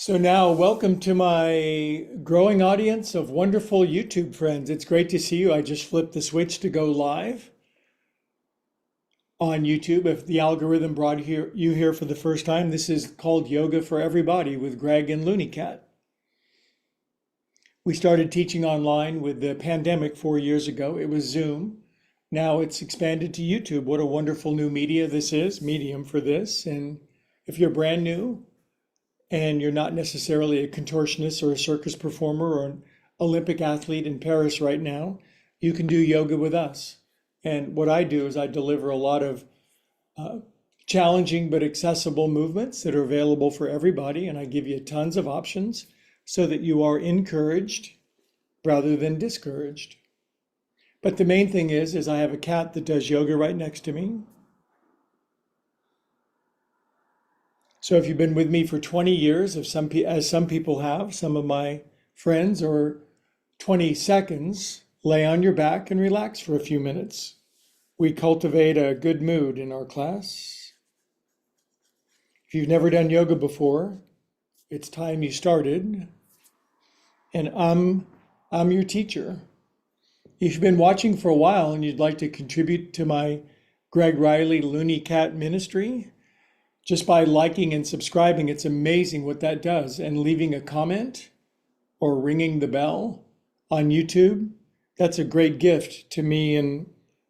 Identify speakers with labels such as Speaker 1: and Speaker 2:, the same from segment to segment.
Speaker 1: So now, welcome to my growing audience of wonderful YouTube friends. It's great to see you. I just flipped the switch to go live on YouTube. If the algorithm brought you here for the first time, this is called Yoga for Everybody with Greg and Looney Cat. We started teaching online with the pandemic 4 years ago. It was Zoom. Now it's expanded to YouTube. What a wonderful new medium for this. And if you're brand new, and you're not necessarily a contortionist or a circus performer or an Olympic athlete in Paris right now, you can do yoga with us. And what I do is I deliver a lot of challenging but accessible movements that are available for everybody, and I give you tons of options so that you are encouraged rather than discouraged. But the main thing is I have a cat that does yoga right next to me. So if you've been with me for 20 years, as some people have, some of my friends, or 20 seconds, lay on your back and relax for a few minutes. We cultivate a good mood in our class. If you've never done yoga before, it's time you started. And I'm your teacher. If you've been watching for a while and you'd like to contribute to my Greg Riley Looney Cat ministry, just by liking and subscribing, it's amazing what that does. And leaving a comment or ringing the bell on YouTube, that's a great gift to me and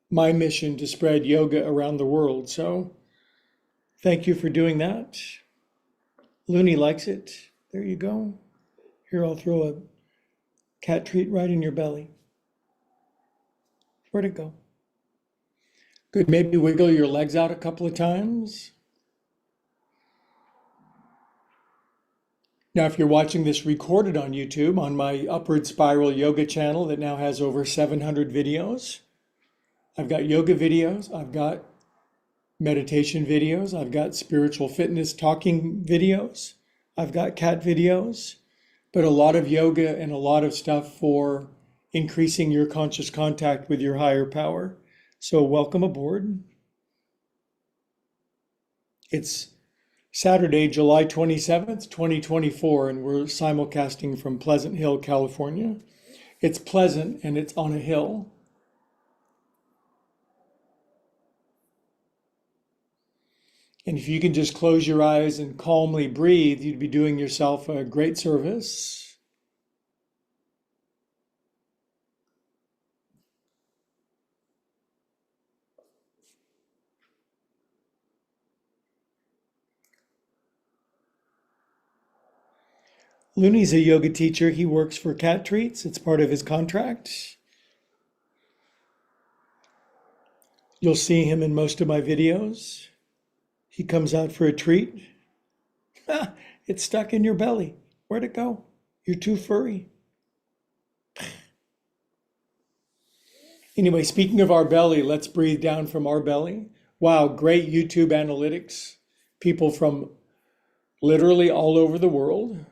Speaker 1: my mission to spread yoga around the world. So thank you for doing that. Looney likes it. There you go. Here, I'll throw a cat treat right in your belly. Where'd it go? Good. Maybe wiggle your legs out a couple of times. Now, if you're watching this recorded on YouTube, on my Upward Spiral Yoga channel that now has over 700 videos, I've got yoga videos, I've got meditation videos, I've got spiritual fitness talking videos, I've got cat videos, but a lot of yoga and a lot of stuff for increasing your conscious contact with your higher power. So welcome aboard. It's Saturday, July 27th, 2024, and we're simulcasting from Pleasant Hill, California. It's pleasant and it's on a hill. And if you can just close your eyes and calmly breathe, you'd be doing yourself a great service. Looney's a yoga teacher. He works for Cat Treats. It's part of his contract. You'll see him in most of my videos. He comes out for a treat. It's stuck in your belly. Where'd it go? You're too furry. Anyway, speaking of our belly, let's breathe down from our belly. Wow, great YouTube analytics. People from literally all over the world.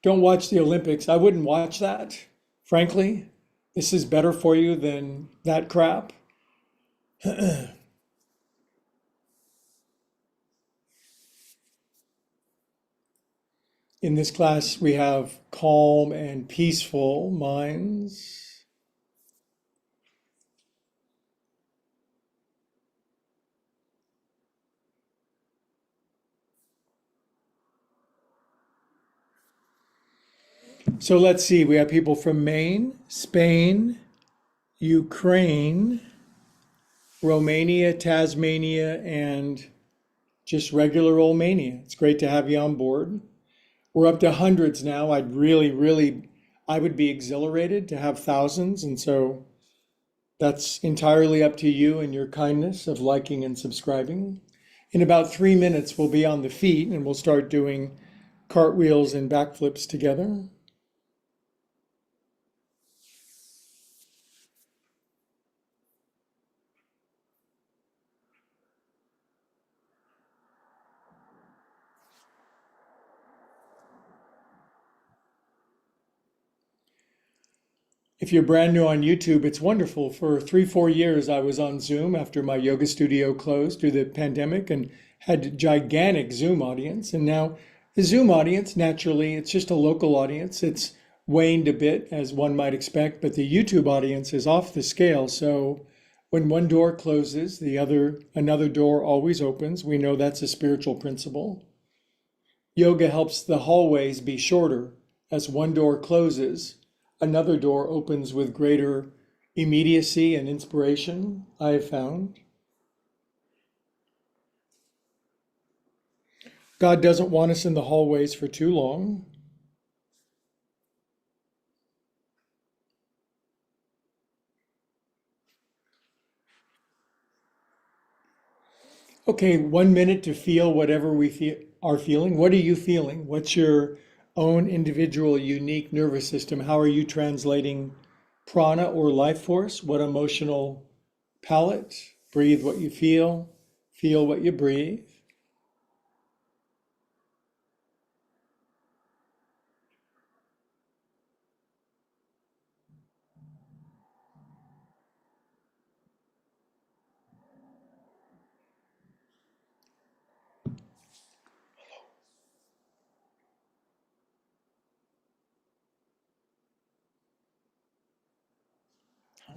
Speaker 1: Don't watch the Olympics. I wouldn't watch that. Frankly, this is better for you than that crap. In this class, we have calm and peaceful minds. So let's see, we have people from Maine, Spain, Ukraine, Romania, Tasmania, and just regular old mania. It's great to have you on board. We're up to hundreds now. I would be exhilarated to have thousands. And so that's entirely up to you and your kindness of liking and subscribing. In about 3 minutes, we'll be on the feet and we'll start doing cartwheels and backflips together. If you're brand new on YouTube, it's wonderful. For 3-4 years, I was on Zoom after my yoga studio closed through the pandemic and had a gigantic Zoom audience. And now The Zoom audience, naturally, it's just a local audience. It's waned a bit, as one might expect, but the YouTube audience is off the scale. So when one door closes, another door always opens. We know that's a spiritual principle. Yoga helps the hallways be shorter. As one door closes, another door opens with greater immediacy and inspiration, I have found. God doesn't want us in the hallways for too long. Okay, 1 minute to feel whatever are feeling. What are you feeling? What's your own individual, unique nervous system? How are you translating prana or life force? What emotional palette? Breathe what you feel what you breathe.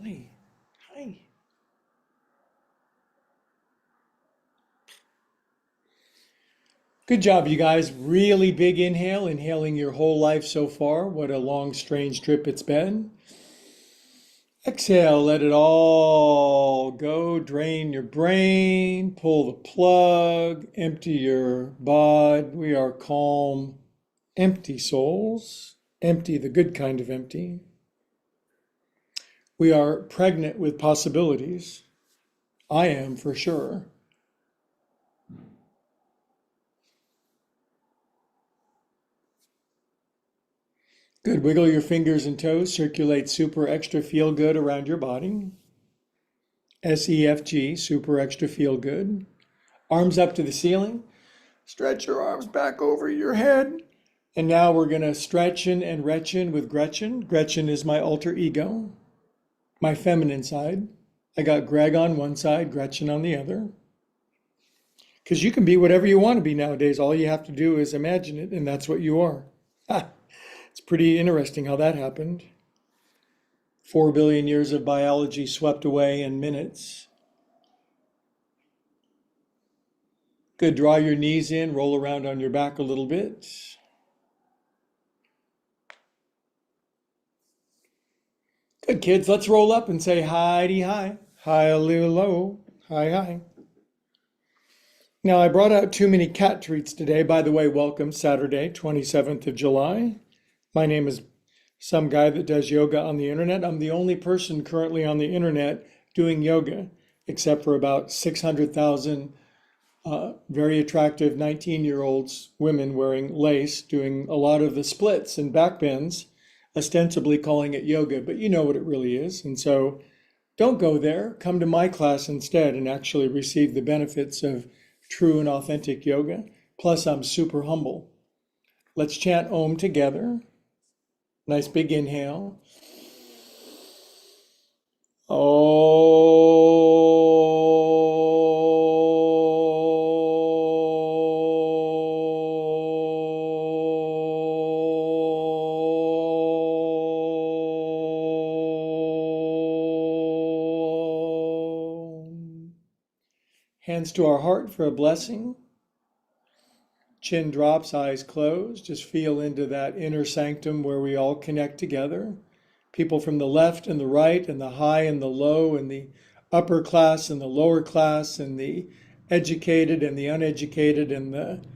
Speaker 1: Hi, hi. Good job, you guys. Really big inhale, inhaling your whole life so far. What a long, strange trip it's been. Exhale, let it all go. Drain your brain, pull the plug, empty your bod. We are calm, empty souls. Empty, the good kind of empty. We are pregnant with possibilities. I am for sure. Good. Wiggle your fingers and toes. Circulate super extra feel good around your body. SEFG, super extra feel good. Arms up to the ceiling. Stretch your arms back over your head. And now we're going to stretchen and retchen with Gretchen. Gretchen is my alter ego, my feminine side. I got Greg on one side, Gretchen on the other. Because you can be whatever you want to be nowadays. All you have to do is imagine it, and that's what you are. It's pretty interesting how that happened. 4 billion years of biology swept away in minutes. Good. Draw your knees in, roll around on your back a little bit. Good, kids. Let's roll up and say hi-de hi. Hi-a-loo-lo. Hi-hi. Now, I brought out too many cat treats today. By the way, welcome Saturday, 27th of July. My name is some guy that does yoga on the internet. I'm the only person currently on the internet doing yoga, except for about 600,000 very attractive 19-year-olds, women wearing lace, doing a lot of the splits and back bends, ostensibly calling it yoga, but you know what it really is. And so don't go there. Come to my class instead and actually receive the benefits of true and authentic yoga. Plus, I'm super humble. Let's chant Om together. Nice big inhale. Hands to our heart for a blessing. Chin drops, eyes closed. Just feel into that inner sanctum where we all connect together. People from the left and the right and the high and the low and the upper class and the lower class and the educated and the uneducated and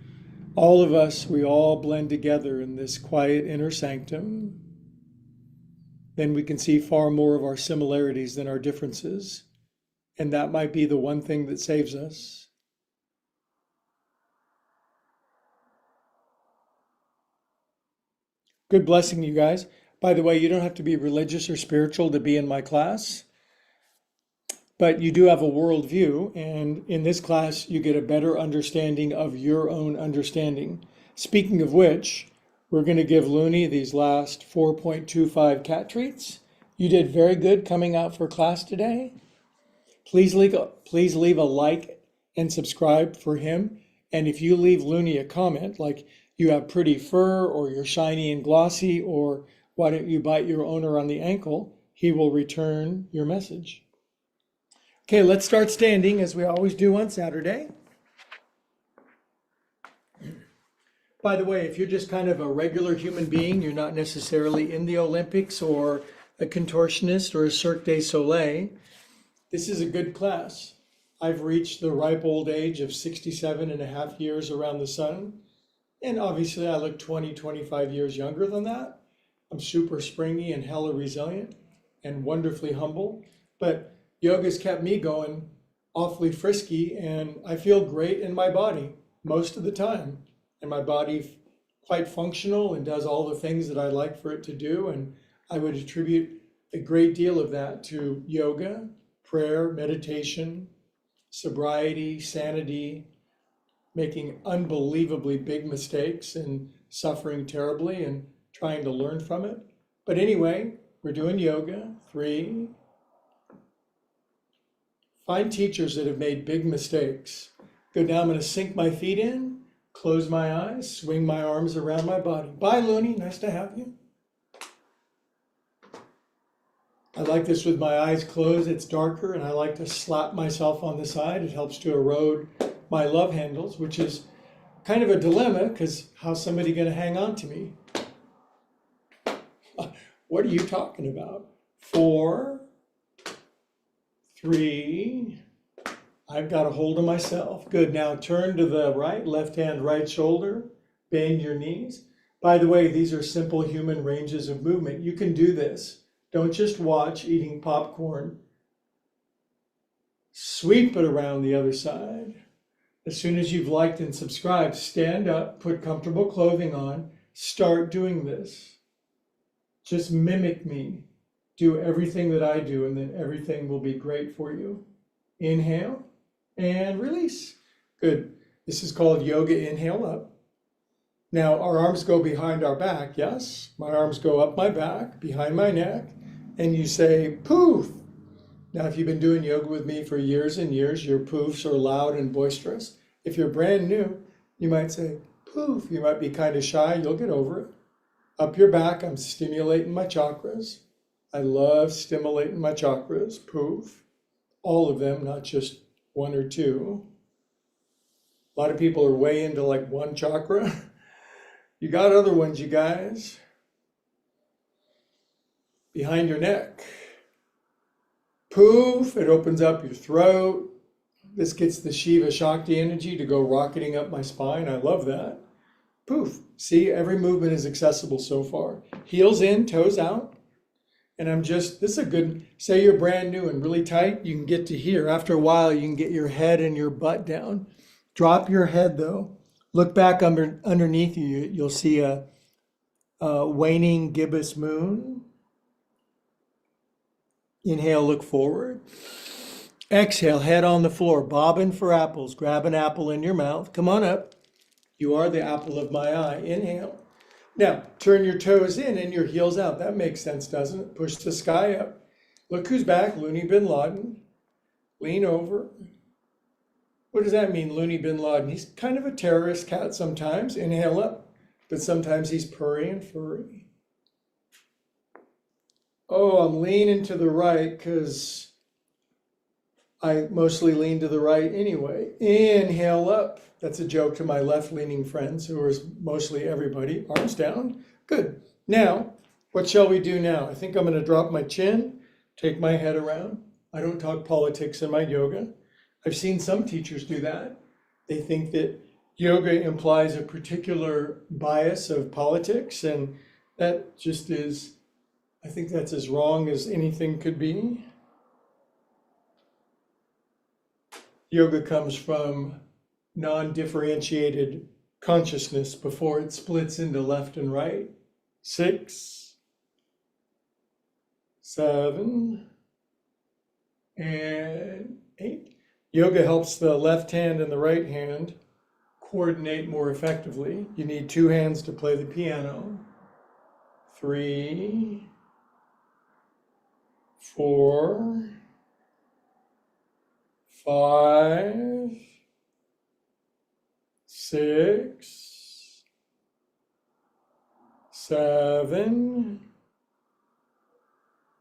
Speaker 1: all of us, we all blend together in this quiet inner sanctum. Then we can see far more of our similarities than our differences. And that might be the one thing that saves us. Good blessing, you guys. By the way, you don't have to be religious or spiritual to be in my class, but you do have a worldview. And in this class, you get a better understanding of your own understanding. Speaking of which, we're going to give Looney these last 4.25 cat treats. You did very good coming out for class today. Please leave a like and subscribe for him. And if you leave Looney a comment, like you have pretty fur, or you're shiny and glossy, or why don't you bite your owner on the ankle? He will return your message. Okay, let's start standing as we always do on Saturday. By the way, if you're just kind of a regular human being, you're not necessarily in the Olympics or a contortionist or a Cirque du Soleil, this is a good class. I've reached the ripe old age of 67 and a half years around the sun. And obviously I look 20, 25 years younger than that. I'm super springy and hella resilient and wonderfully humble. But yoga's kept me going awfully frisky, and I feel great in my body most of the time. And my body quite functional and does all the things that I like for it to do. And I would attribute a great deal of that to yoga, prayer, meditation, sobriety, sanity, making unbelievably big mistakes and suffering terribly and trying to learn from it. But anyway, we're doing yoga. 3. Find teachers that have made big mistakes. Good, now I'm going to sink my feet in, close my eyes, swing my arms around my body. Bye, Looney. Nice to have you. I like this with my eyes closed. It's darker, and I like to slap myself on the side. It helps to erode my love handles, which is kind of a dilemma, because how's somebody going to hang on to me? What are you talking about? 4, 3, I've got a hold of myself. Good, now turn to the right, left hand, right shoulder, bend your knees. By the way, these are simple human ranges of movement. You can do this. Don't just watch eating popcorn. Sweep it around the other side. As soon as you've liked and subscribed, stand up, put comfortable clothing on, start doing this. Just mimic me. Do everything that I do, and then everything will be great for you. Inhale and release. Good. This is called yoga. Inhale up. Now our arms go behind our back, yes? My arms go up my back, behind my neck, and you say poof. Now if you've been doing yoga with me for years and years, your poofs are loud and boisterous. If you're brand new, you might say poof. You might be kind of shy, you'll get over it. Up your back, I'm stimulating my chakras. I love stimulating my chakras, poof. All of them, not just 1 or 2. A lot of people are way into like one chakra. You got other ones, you guys. Behind your neck. Poof, it opens up your throat. This gets the Shiva Shakti energy to go rocketing up my spine. I love that. Poof. See, every movement is accessible so far. Heels in, toes out. And this is a good, say you're brand new and really tight, you can get to here. After a while, you can get your head and your butt down. Drop your head though. Look back underneath you. You'll see a waning gibbous moon. Inhale, look forward. Exhale, head on the floor, bobbing for apples. Grab an apple in your mouth. Come on up. You are the apple of my eye. Inhale. Now, turn your toes in and your heels out. That makes sense, doesn't it? Push the sky up. Look who's back, Looney bin Laden. Lean over. What does that mean, Looney bin Laden? He's kind of a terrorist cat sometimes. Inhale up. But sometimes he's purry and furry. Oh, I'm leaning to the right because I mostly lean to the right anyway. Inhale up. That's a joke to my left-leaning friends, who are mostly everybody. Arms down. Good. Now, what shall we do now? I think I'm going to drop my chin, take my head around. I don't talk politics in my yoga. I've seen some teachers do that. They think that yoga implies a particular bias of politics, and that just is, I think that's as wrong as anything could be. Yoga comes from non-differentiated consciousness before it splits into left and right. 6, 7, and 8. Yoga helps the left hand and the right hand coordinate more effectively. You need 2 hands to play the piano. 3, 4, 5, 6, 7.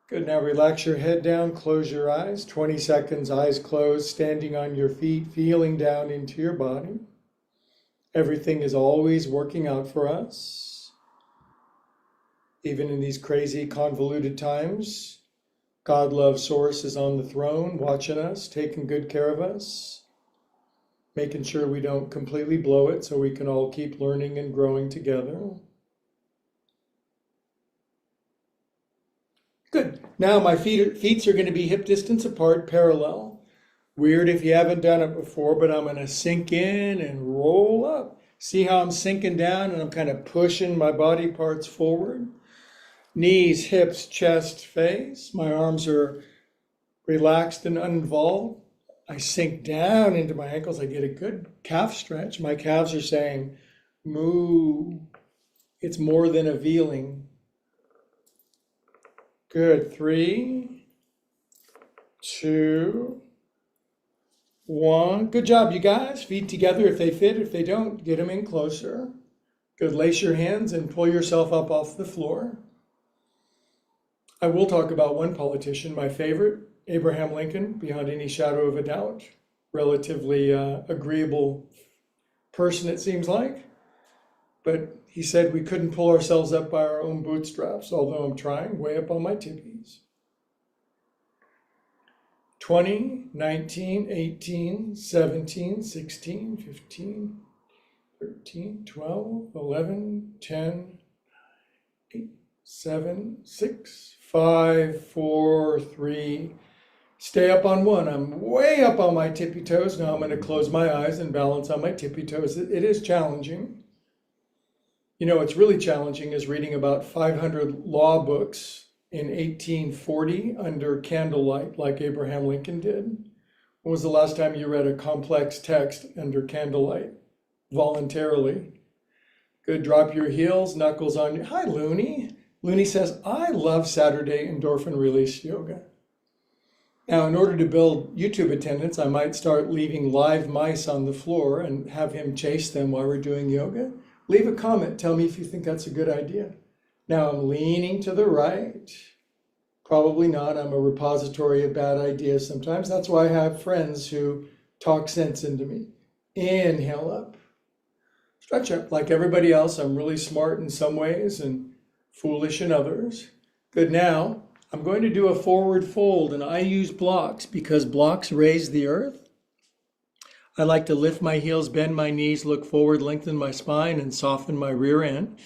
Speaker 1: Good, now relax your head down, close your eyes. 20 seconds, eyes closed, standing on your feet, feeling down into your body. Everything is always working out for us. Even in these crazy, convoluted times, God Love Source is on the throne, watching us, taking good care of us, making sure we don't completely blow it so we can all keep learning and growing together. Good. Now my feet are going to be hip distance apart, parallel. Weird if you haven't done it before, but I'm going to sink in and roll up. See how I'm sinking down and I'm kind of pushing my body parts forward. Knees, hips, chest, face. My arms are relaxed and uninvolved. I sink down into my ankles. I get a good calf stretch. My calves are saying, moo. It's more than a feeling. Good. 3, 2, 1. Good job, you guys. Feet together if they fit. If they don't, get them in closer. Good. Lace your hands and pull yourself up off the floor. I will talk about one politician, my favorite, Abraham Lincoln, beyond any shadow of a doubt. Relatively agreeable person, it seems like. But he said we couldn't pull ourselves up by our own bootstraps, although I'm trying, way up on my tippies. 20, 19, 18, 17, 16, 15, 13, 12, 11, 10, 8, 7, 6, 5, 4, 3. Stay up on 1. I'm way up on my tippy toes. Now I'm going to close my eyes and balance on my tippy toes. It is challenging. You know, what's really challenging is reading about 500 law books in 1840 under candlelight, like Abraham Lincoln did. When was the last time you read a complex text under candlelight voluntarily? Good. Drop your heels, knuckles on your... Hi, Looney. Looney says, I love Saturday endorphin release yoga. Now, in order to build YouTube attendance, I might start leaving live mice on the floor and have him chase them while we're doing yoga. Leave a comment. Tell me if you think that's a good idea. Now I'm leaning to the right. Probably not. I'm a repository of bad ideas sometimes. That's why I have friends who talk sense into me. Inhale up. Stretch up. Like everybody else, I'm really smart in some ways and foolish in others. Good. Now I'm going to do a forward fold, and I use blocks because blocks raise the earth. I like to lift my heels, bend my knees, look forward, lengthen my spine, and soften my rear end.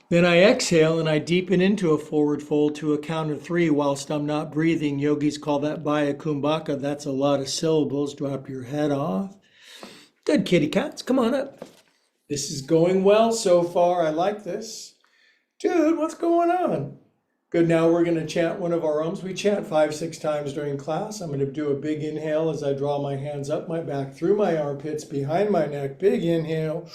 Speaker 1: Then I exhale and I deepen into a forward fold to a count of 3 whilst I'm not breathing. Yogis call that Baya Kumbhaka. That's a lot of syllables. Drop your head off. Good, kitty cats. Come on up. This is going well so far. I like this. Dude, what's going on? Good, now we're going to chant one of our Oms. We chant 5, 6 times during class. I'm going to do a big inhale as I draw my hands up my back, through my armpits, behind my neck. Big inhale.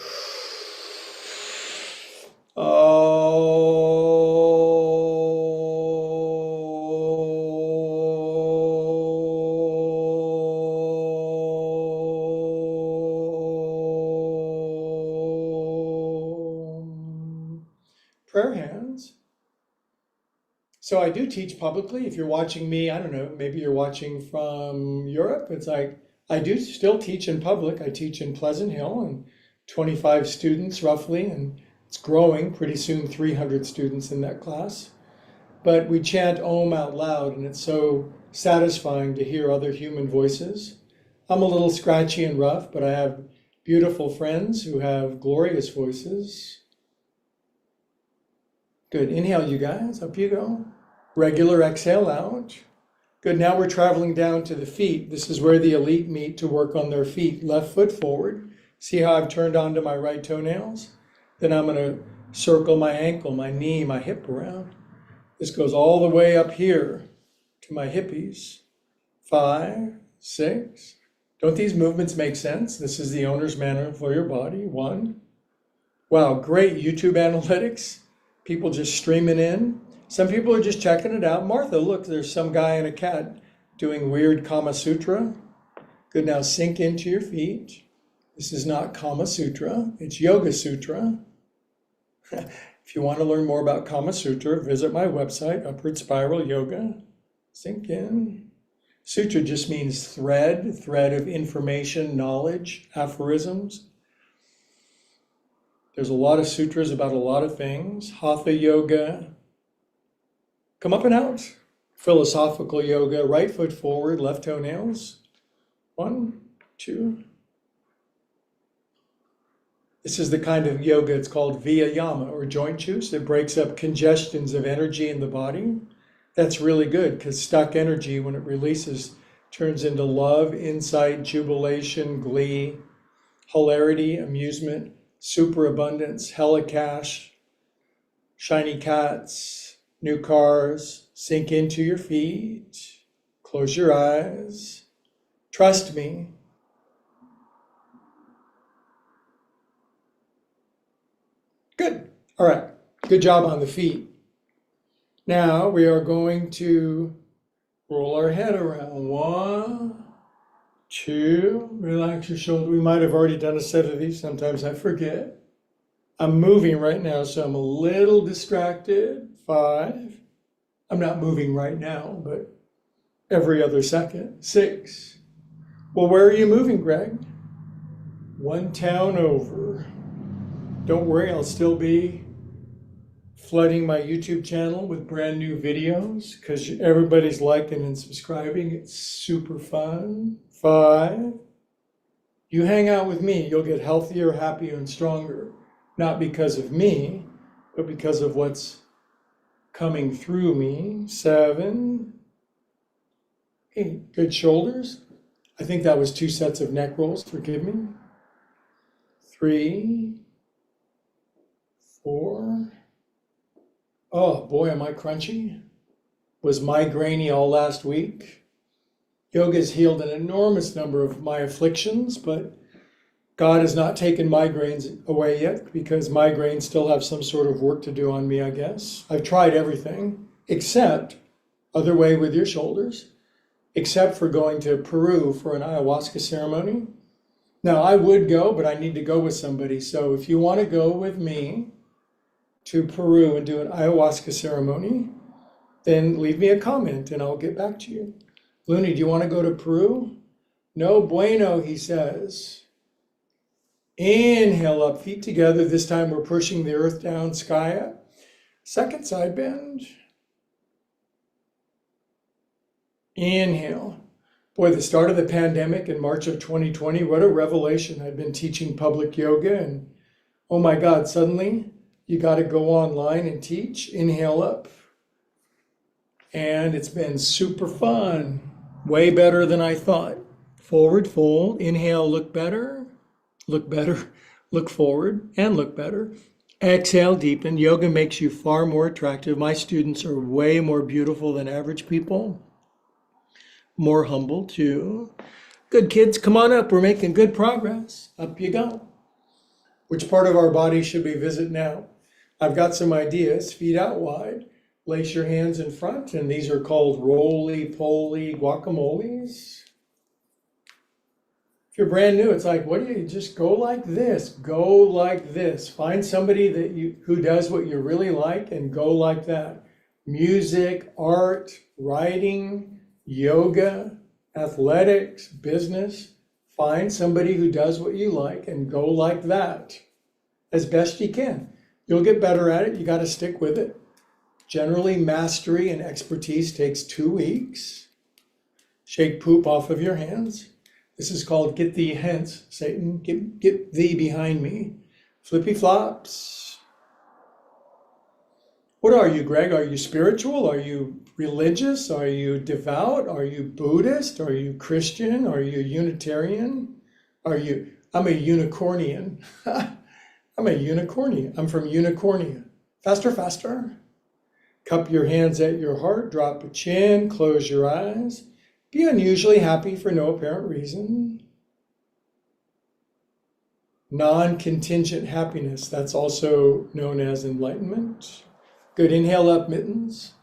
Speaker 1: Prayer hands. So I do teach publicly. If you're watching me, I don't know, maybe you're watching from Europe. It's like, I do still teach in public. I teach in Pleasant Hill and 25 students roughly, and it's growing. Pretty soon 300 students in that class. But we chant Om out loud, and it's so satisfying to hear other human voices. I'm a little scratchy and rough, but I have beautiful friends who have glorious voices. Good. Inhale, you guys. Up you go. Regular exhale out. Good. Now we're traveling down to the feet. This is where the elite meet to work on their feet. Left foot forward. See how I've turned onto my right toenails? Then I'm going to circle my ankle, my knee, my hip around. This goes all the way up here to my hippies. 5, 6. Don't these movements make sense? This is the owner's manual for your body. 1. Wow, great YouTube analytics. People just streaming in. Some people are just checking it out. Martha, look, there's some guy and a cat doing weird Kama Sutra. Good, now sink into your feet. This is not Kama Sutra, it's Yoga Sutra. If you want to learn more about Kama Sutra, visit my website, Upward Spiral Yoga. Sink in. Sutra just means thread of information, knowledge, aphorisms. There's a lot of sutras about a lot of things. Hatha yoga, come up and out. Philosophical yoga, right foot forward, left toenails. 1, 2. This is the kind of yoga, it's called Viyama or joint juice. It breaks up congestions of energy in the body. That's really good because stuck energy, when it releases, turns into love, insight, jubilation, glee, hilarity, amusement, superabundance, hella cash, shiny cats, new cars. Sink into your feet. Close your eyes. Trust me. Good. All right. Good job on the feet. Now we are going to roll our head around. 1, 2. Relax your shoulder. We might have already done a set of these. Sometimes I forget. I'm moving right now, so I'm a little distracted. 5. I'm not moving right now, but every other second. 6. Well, where are you moving, Greg? 1 town over. Don't worry, I'll still be flooding my YouTube channel with brand new videos because everybody's liking and subscribing. It's super fun. 5. You hang out with me, you'll get healthier, happier, and stronger. Not because of me, but because of what's coming through me. 7. 8. Good shoulders. I think that was 2 sets of neck rolls, forgive me. 3. 4. Oh boy, am I crunchy. Was migrainey all last week. Yoga's healed an enormous number of my afflictions, but God has not taken migraines away yet because migraines still have some sort of work to do on me, I guess. I've tried everything except, other way with your shoulders, except for going to Peru for an ayahuasca ceremony. Now, I would go, but I need to go with somebody. So if you want to go with me to Peru and do an ayahuasca ceremony, then leave me a comment and I'll get back to you. Looney, do you want to go to Peru? No bueno, he says. Inhale up, feet together. This time we're pushing the earth down, sky up. Second side bend. Inhale. Boy, the start of the pandemic in March of 2020, what a revelation. I'd been teaching public yoga and oh my God, suddenly you got to go online and teach. Inhale up. And it's been super fun. Way better than I thought. Forward fold. Inhale, look better. Look better. Look forward and look better. Exhale, deepen. Yoga makes you far more attractive. My students are way more beautiful than average people. More humble too. Good kids, come on up. We're making good progress. Up you go. Which part of our body should we visit now? I've got some ideas. Feet out wide. Lace your hands in front, and these are called roly-poly guacamoles. If you're brand new, it's like, what do you just go like this? Go like this. Find somebody who does what you really like and go like that. Music, art, writing, yoga, athletics, business. Find somebody who does what you like and go like that as best you can. You'll get better at it. You got to stick with it. Generally, mastery and expertise takes 2 weeks. Shake poop off of your hands. This is called get thee hence, Satan. Get thee behind me. Flippy flops. What are you, Greg? Are you spiritual? Are you religious? Are you devout? Are you Buddhist? Are you Christian? Are you Unitarian? I'm a unicornian. I'm a unicornian. I'm from Unicornia. Faster, faster. Cup your hands at your heart, drop a chin, close your eyes. Be unusually happy for no apparent reason. Non-contingent happiness, that's also known as enlightenment. Good, inhale up, mittens.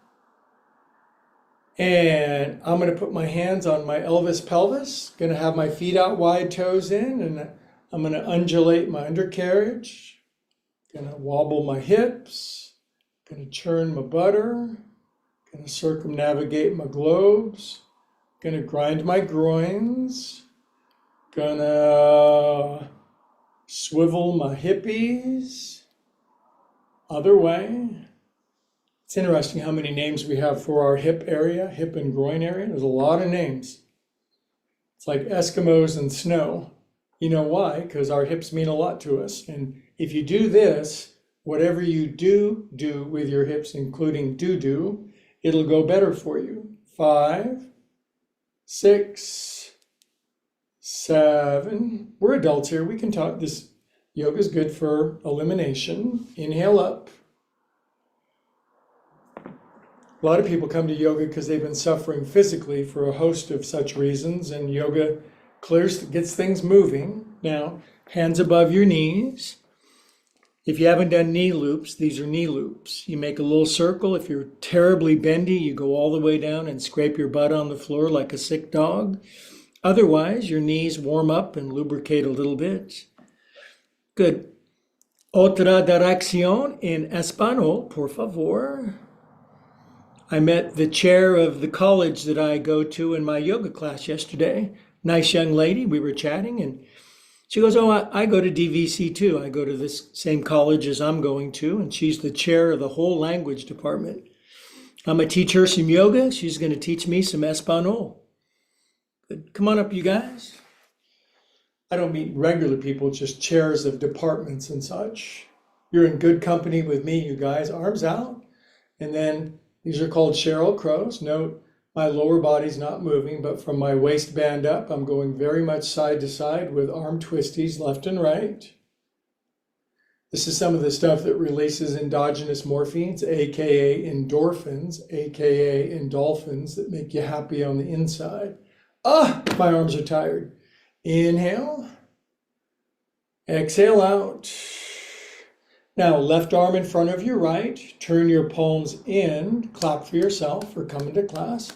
Speaker 1: And I'm going to put my hands on my Elvis pelvis. Going to have my feet out wide, toes in, and I'm going to undulate my undercarriage. Gonna wobble my hips. Gonna churn my butter. Gonna circumnavigate my globes. Gonna grind my groins. Gonna swivel my hippies. Other way. It's interesting how many names we have for our hip area, hip and groin area. There's a lot of names. It's like Eskimos and snow. You know why? Because our hips mean a lot to us. And if you do this, whatever you do with your hips, including do, it'll go better for you. 5, 6, 7. We're adults here. We can talk. This yoga is good for elimination. Inhale up. A lot of people come to yoga because they've been suffering physically for a host of such reasons, and yoga gets things moving. Now, hands above your knees. If you haven't done knee loops, these are knee loops. You make a little circle. If you're terribly bendy, you go all the way down and scrape your butt on the floor like a sick dog. Otherwise, your knees warm up and lubricate a little bit. Good. Otra dirección en español, por favor. I met the chair of the college that I go to in my yoga class yesterday. Nice young lady. We were chatting and she goes, oh, I go to DVC too. I go to this same college as I'm going to, and she's the chair of the whole language department. I'm going to teach her some yoga. She's going to teach me some Espanol. Good. Come on up, you guys. I don't meet regular people, just chairs of departments and such. You're in good company with me, you guys. Arms out. And then these are called Sheryl Crows. Note, my lower body's not moving, but from my waistband up, I'm going very much side to side with arm twisties left and right. This is some of the stuff that releases endogenous morphines, aka endorphins, aka endorphins, that make you happy on the inside. My arms are tired. Inhale. Exhale out. Now, left arm in front of your right. Turn your palms in. Clap for yourself for coming to class.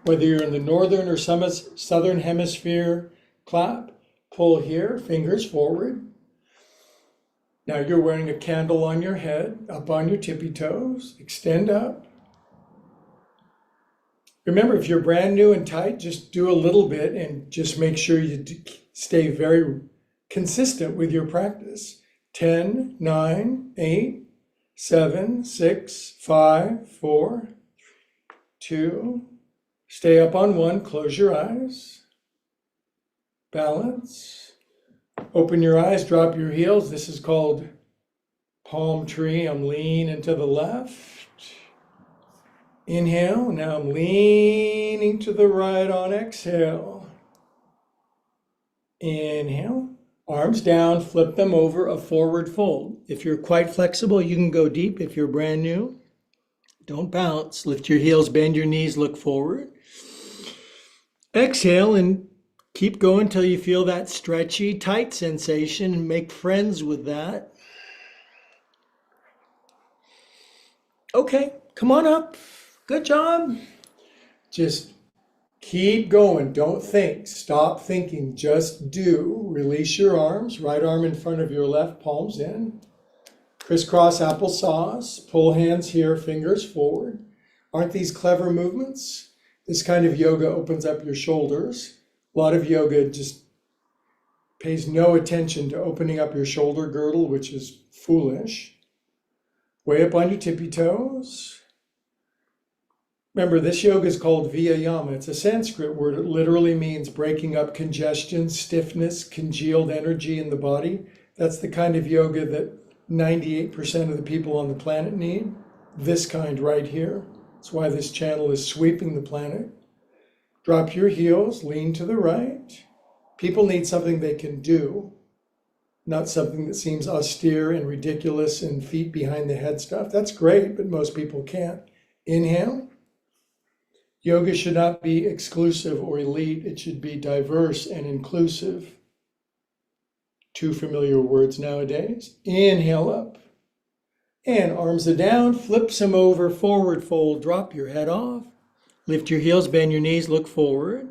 Speaker 1: Whether you're in the northern or southern hemisphere, clap. Pull here, fingers forward. Now you're wearing a candle on your head, up on your tippy toes. Extend up. Remember, if you're brand new and tight, just do a little bit and just make sure you stay very consistent with your practice. 10, 9, 8, 7, 6, 5, 4, 2. Stay up on 1. Close your eyes. Balance. Open your eyes, drop your heels. This is called palm tree. I'm leaning to the left. Inhale. Now I'm leaning to the right on exhale. Inhale. Arms down, flip them over, a forward fold. If you're quite flexible, you can go deep. If you're brand new, don't bounce. Lift your heels, bend your knees, look forward. Exhale and keep going until you feel that stretchy, tight sensation and make friends with that. Okay, come on up. Good job. Just keep going. Don't think. Stop thinking. Just do. Release your arms. Right arm in front of your left, palms in. Crisscross applesauce. Pull hands here, fingers forward. Aren't these clever movements? This kind of yoga opens up your shoulders. A lot of yoga just pays no attention to opening up your shoulder girdle, which is foolish. Way up on your tippy toes. Remember, this yoga is called Vyayama. It's a Sanskrit word. It literally means breaking up congestion, stiffness, congealed energy in the body. That's the kind of yoga that 98% of the people on the planet need. This kind right here. That's why this channel is sweeping the planet. Drop your heels, lean to the right. People need something they can do, not something that seems austere and ridiculous and feet behind the head stuff. That's great, but most people can't. Inhale. Yoga should not be exclusive or elite. It should be diverse and inclusive. Two familiar words nowadays. Inhale up. And arms are down. Flip them over, forward fold. Drop your head off. Lift your heels, bend your knees, look forward.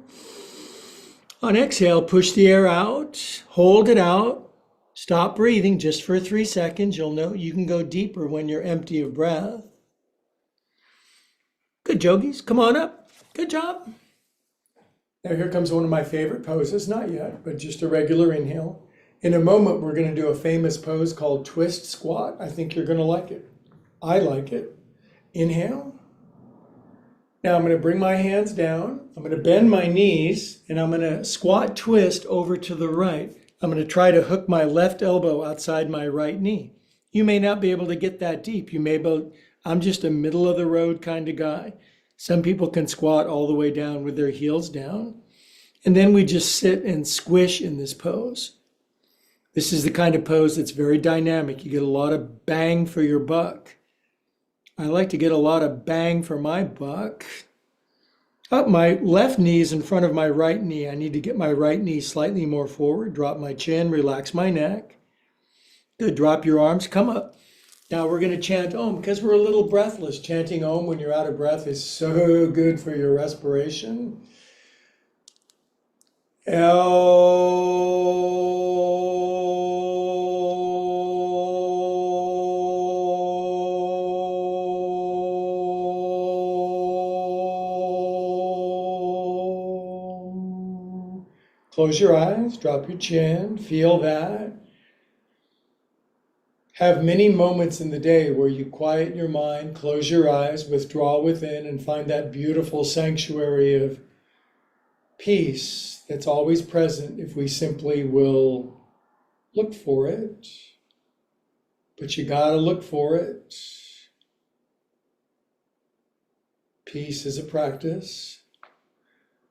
Speaker 1: On exhale, push the air out. Hold it out. Stop breathing just for 3 seconds. You'll know you can go deeper when you're empty of breath. Good, yogis. Come on up. Good job. Now here comes one of my favorite poses. Not yet, but just a regular inhale. In a moment, we're going to do a famous pose called twist squat. I think you're going to like it. I like it. Inhale. Now I'm going to bring my hands down. I'm going to bend my knees, and I'm going to squat twist over to the right. I'm going to try to hook my left elbow outside my right knee. You may not be able to get that deep. I'm just a middle of the road kind of guy. Some people can squat all the way down with their heels down. And then we just sit and squish in this pose. This is the kind of pose that's very dynamic. You get a lot of bang for your buck. I like to get a lot of bang for my buck. Up, my left knee is in front of my right knee. I need to get my right knee slightly more forward. Drop my chin, relax my neck. Good, drop your arms, come up. Now we're going to chant Om because we're a little breathless. Chanting Om when you're out of breath is so good for your respiration. Close your eyes, drop your chin, feel that. Have many moments in the day where you quiet your mind, close your eyes, withdraw within, and find that beautiful sanctuary of peace that's always present if we simply will look for it. But you gotta look for it. Peace is a practice.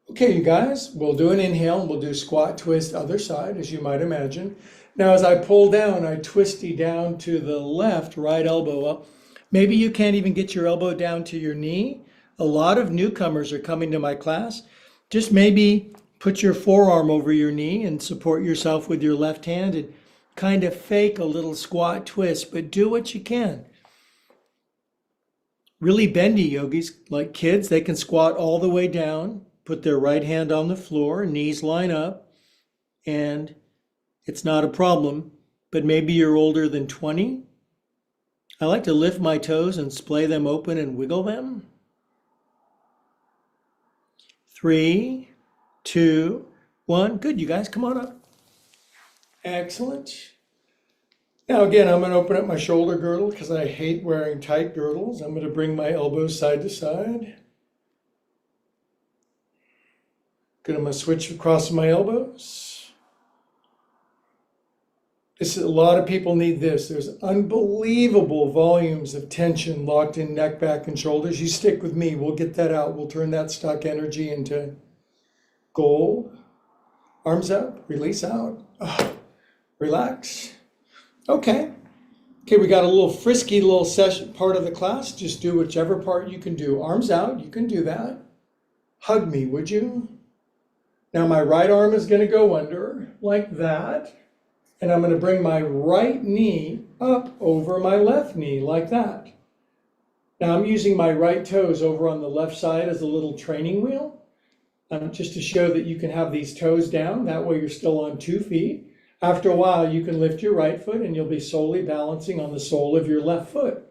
Speaker 1: Okay, you guys, we'll do an inhale and we'll do squat, twist, other side, as you might imagine. Now, as I pull down, I twisty down to the left, right elbow up. Maybe you can't even get your elbow down to your knee. A lot of newcomers are coming to my class. Just maybe put your forearm over your knee and support yourself with your left hand and kind of fake a little squat twist, but do what you can. Really bendy yogis, like kids, they can squat all the way down. Put their right hand on the floor, knees line up, and it's not a problem. But maybe you're older than 20. I like to lift my toes and splay them open and wiggle them. 3, 2, 1. Good, you guys, come on up. Excellent. Now again, I'm going to open up my shoulder girdle because I hate wearing tight girdles. I'm going to bring my elbows side to side. Good, I'm going to switch across my elbows. A lot of people need this. There's unbelievable volumes of tension locked in neck, back, and shoulders. You stick with me. We'll get that out. We'll turn that stuck energy into gold. Arms up, release out. Relax. Okay, we got a little frisky little session part of the class. Just do whichever part you can do. Arms out, you can do that. Hug me, would you? Now my right arm is going to go under like that. And I'm going to bring my right knee up over my left knee like that. Now I'm using my right toes over on the left side as a little training wheel. Just to show that you can have these toes down. That way you're still on 2 feet. After a while, you can lift your right foot and you'll be solely balancing on the sole of your left foot.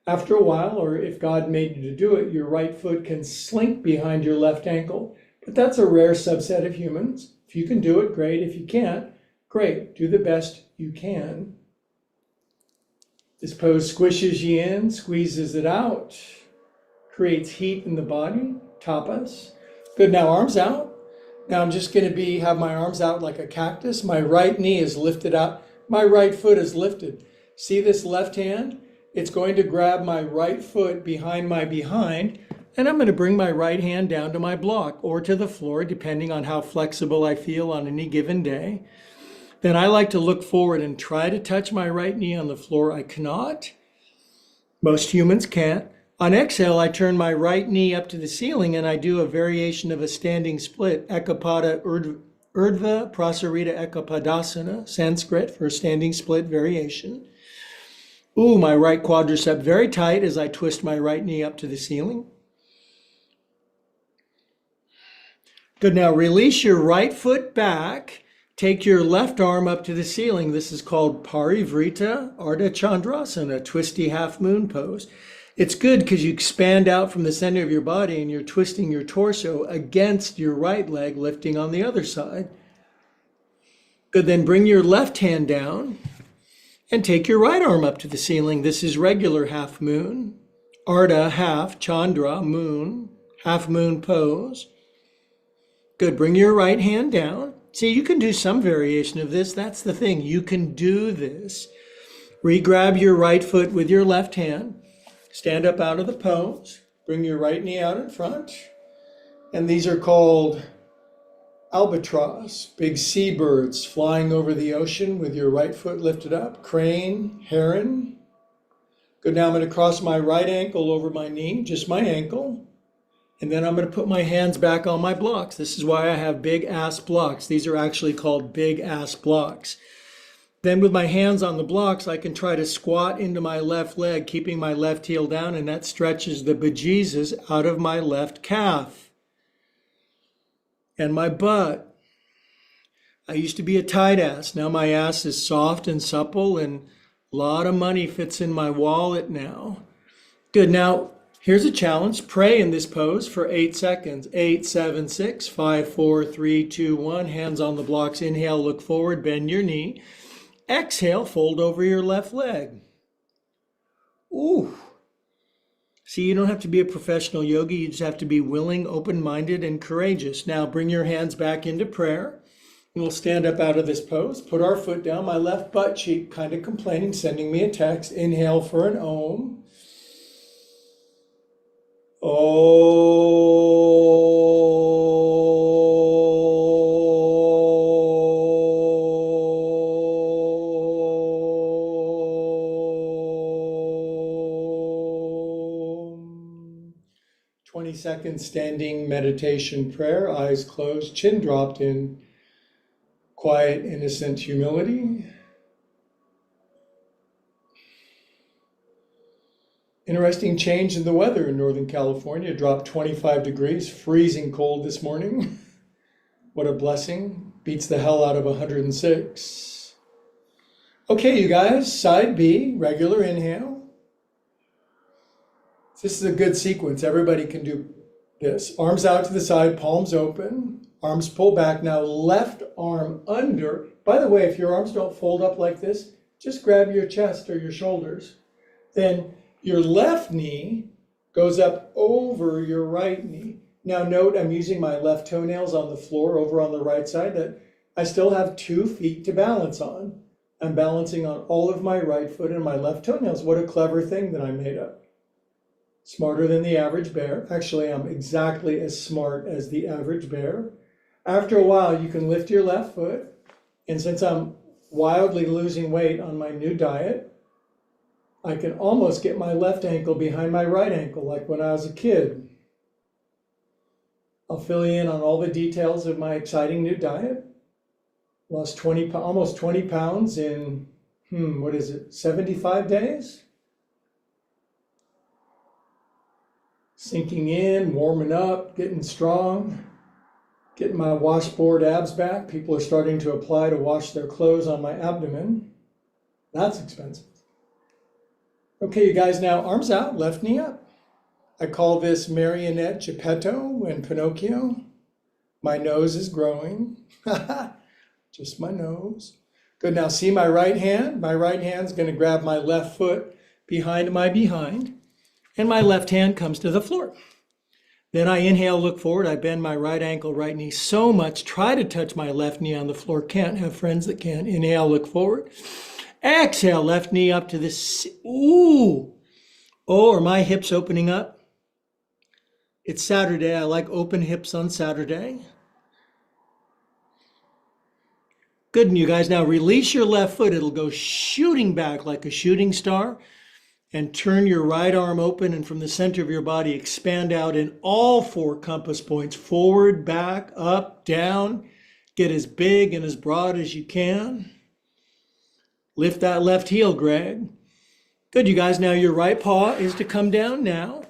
Speaker 1: After a while, or if God made you to do it, your right foot can slink behind your left ankle. But that's a rare subset of humans. If you can do it, great. If you can't, great. Do the best you can. This pose squishes you in, squeezes it out, creates heat in the body, tapas. Good, now arms out. Now I'm just going to have my arms out like a cactus. My right knee is lifted out. My right foot is lifted. See this left hand? It's going to grab my right foot behind my behind, and I'm going to bring my right hand down to my block or to the floor, depending on how flexible I feel on any given day. Then I like to look forward and try to touch my right knee on the floor. I cannot. Most humans can't. On exhale, I turn my right knee up to the ceiling and I do a variation of a standing split, Ekapada Urdhva Prasarita Ekapadasana, Sanskrit for standing split variation. Ooh, my right quadricep very tight as I twist my right knee up to the ceiling. Good, now release your right foot back. Take your left arm up to the ceiling. This is called Parivrita Ardha Chandrasana, twisty half moon pose. It's good because you expand out from the center of your body and you're twisting your torso against your right leg, lifting on the other side. Good, then bring your left hand down and take your right arm up to the ceiling. This is regular half moon. Ardha, half, Chandra, moon, half moon pose. Good, bring your right hand down. See, you can do some variation of this. That's the thing. You can do this. Re-grab your right foot with your left hand. Stand up out of the pose. Bring your right knee out in front. And these are called albatross, big seabirds flying over the ocean with your right foot lifted up. Crane, heron. Good, now I'm going to cross my right ankle over my knee, just my ankle. And then I'm going to put my hands back on my blocks. This is why I have big ass blocks. These are actually called big ass blocks. Then with my hands on the blocks, I can try to squat into my left leg, keeping my left heel down, and that stretches the bejesus out of my left calf and my butt. I used to be a tight ass. Now my ass is soft and supple, and a lot of money fits in my wallet now. Good. Now, here's a challenge. Pray in this pose for 8 seconds. 8, 7, 6, 5, 4, 3, 2, 1. Hands on the blocks. Inhale, look forward, bend your knee. Exhale, fold over your left leg. Ooh. See, you don't have to be a professional yogi. You just have to be willing, open-minded, and courageous. Now, bring your hands back into prayer. And we'll stand up out of this pose. Put our foot down. My left butt cheek kind of complaining, sending me a text. Inhale for an Om. Om. 20 seconds standing meditation prayer, eyes closed, chin dropped in quiet, innocent humility. Interesting change in the weather in Northern California. It dropped 25 degrees, freezing cold this morning. What a blessing. Beats the hell out of 106. Okay, you guys, side B, regular inhale. This is a good sequence. Everybody can do this. Arms out to the side, palms open, arms pull back. Now left arm under. By the way, if your arms don't fold up like this, just grab your chest or your shoulders. Then your left knee goes up over your right knee. Now note, I'm using my left toenails on the floor over on the right side, that I still have 2 feet to balance on. I'm balancing on all of my right foot and my left toenails. What a clever thing that I made up. Smarter than the average bear. Actually, I'm exactly as smart as the average bear. After a while, you can lift your left foot. And since I'm wildly losing weight on my new diet, I can almost get my left ankle behind my right ankle, like when I was a kid. I'll fill you in on all the details of my exciting new diet. Lost almost 20 pounds in, 75 days? Sinking in, warming up, getting strong, getting my washboard abs back. People are starting to apply to wash their clothes on my abdomen. That's expensive. Okay, you guys, now arms out, left knee up. I call this marionette Geppetto and Pinocchio. My nose is growing. Just my nose. Good, now see my right hand? My right hand's going to grab my left foot behind my behind, and my left hand comes to the floor. Then I inhale, look forward. I bend my right ankle, right knee so much. Try to touch my left knee on the floor. Can't, have friends that can. Inhale, look forward. Exhale, left knee up to this. Ooh. Oh, are my hips opening up? It's Saturday. I like open hips on Saturday. Good, and you guys, now release your left foot. It'll go shooting back like a shooting star. And turn your right arm open, and from the center of your body, expand out in all 4 compass points. Forward, back, up, down. Get as big and as broad as you can. Lift that left heel, Greg. Good, you guys. Now your right paw is to come down now.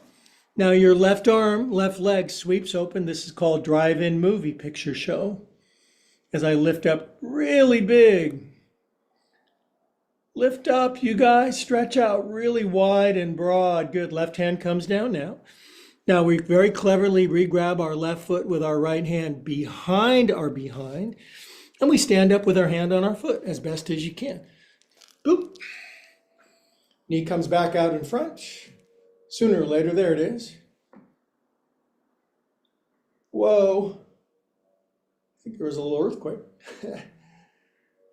Speaker 1: Now your left arm, left leg sweeps open. This is called drive-in movie picture show. as I lift up really big. Lift up, you guys. Stretch out really wide and broad. Good. Left hand comes down now. Now we very cleverly re-grab our left foot with our right hand behind our behind, and we stand up with our hand on our foot as best as you can. Boop. Knee comes back out in front. Sooner or later, there it is. Whoa. I think there was a little earthquake.